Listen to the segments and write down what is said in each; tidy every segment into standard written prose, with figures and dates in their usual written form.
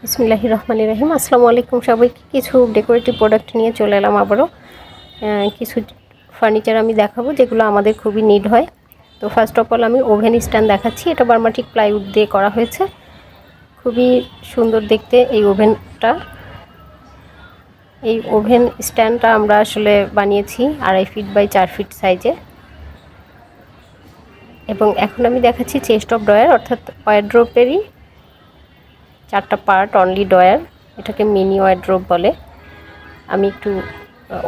বিসমিল্লাহির রহমানির রহিম। আসসালামু আলাইকুম সবাইকে। কিছু ডেকোরেটিভ প্রোডাক্ট নিয়ে চলে এলাম আবারও। কিছু ফার্নিচার আমি দেখাবো যেগুলো আমাদের খুবই নিড হয়। তো ফার্স্ট অফ অল আমি ওভেন স্ট্যান্ড দেখাচ্ছি। এটা বার্মাটিক প্লাইউড দিয়ে করা হয়েছে, খুবই সুন্দর দেখতে এই ওভেনটা। এই ওভেন স্ট্যান্ডটা আমরা আসলে বানিয়েছি 2.5 ফিট বাই 4 ফিট সাইজে। এবং এখন আমি দেখাচ্ছি চেস্ট অফ ড্রয়ার, অর্থাৎ ওয়ারড্রোপেরই 4টা পার্ট অনলি ড্রয়ার। এটাকে মিনি ওয়ারড্রোব বলে। আমি একটু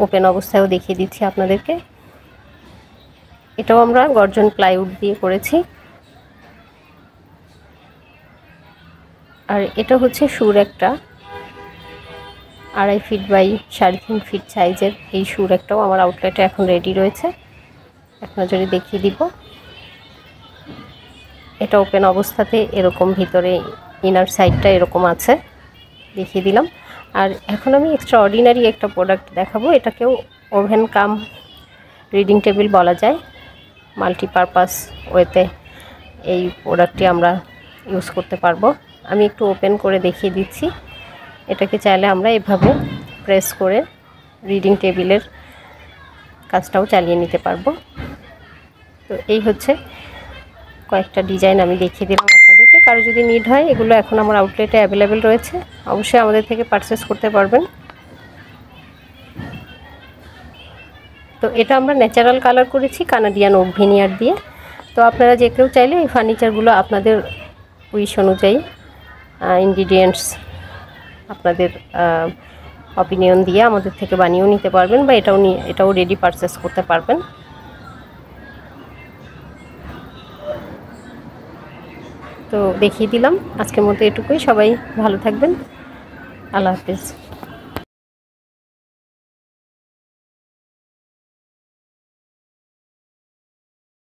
ওপেন অবস্থায়ও দেখিয়ে দিচ্ছি আপনাদেরকে। এটাও আমরা গর্জন প্লাইউড দিয়ে করেছি। আর এটা হচ্ছে সুর, একটা 2.5 ফিট বাই 3.5 ফিট সাইজের এই সুর একটাও আমার আউটলেটে এখন রেডি রয়েছে, এক নজরে দেখিয়ে দিব। এটা ওপেন অবস্থাতে এরকম, ভিতরে ইনার সাইডটা এরকম আছে, দেখিয়ে দিলাম। আর এখন আমি এক্সট্রা অর্ডিনারি একটা প্রোডাক্ট দেখাবো। এটাকেও ওভেন কাম রিডিং টেবিল বলা যায়। মাল্টিপারপাস ওয়েতে এই প্রোডাক্টটি আমরা ইউজ করতে পারবো। আমি একটু ওপেন করে দেখিয়ে দিচ্ছি। এটাকে চাইলে আমরা এভাবে প্রেস করে রিডিং টেবিলের কাজটাও চালিয়ে নিতে পারবো। তো এই হচ্ছে কয়েকটা ডিজাইন আমি দেখিয়ে দিলাম আপনাদেরকে। কারো যদি নিড হয়, এগুলো এখন আমার আউটলেটে অ্যাভেলেবেল রয়েছে, অবশ্যই আমাদের থেকে পারচেস করতে পারবেন। তো এটা আমরা ন্যাচারাল কালার করেছি কানাডিয়ান ওক ভিনিয়ার দিয়ে। তো আপনারা যে কেউ চাইলে এই ফার্নিচারগুলো আপনাদের উইশ অনুযায়ী ইনগ্রিডিয়েন্টস আপনাদের অপিনিয়ন দিয়ে আমাদের থেকে বানিয়েও নিতে পারবেন, বা এটাও রেডি পারচেস করতে পারবেন। তো দেখিয়ে দিলাম। আজকের মতো এটুকুই। সবাই ভালো থাকবেন। আল্লাহ হাফেজ।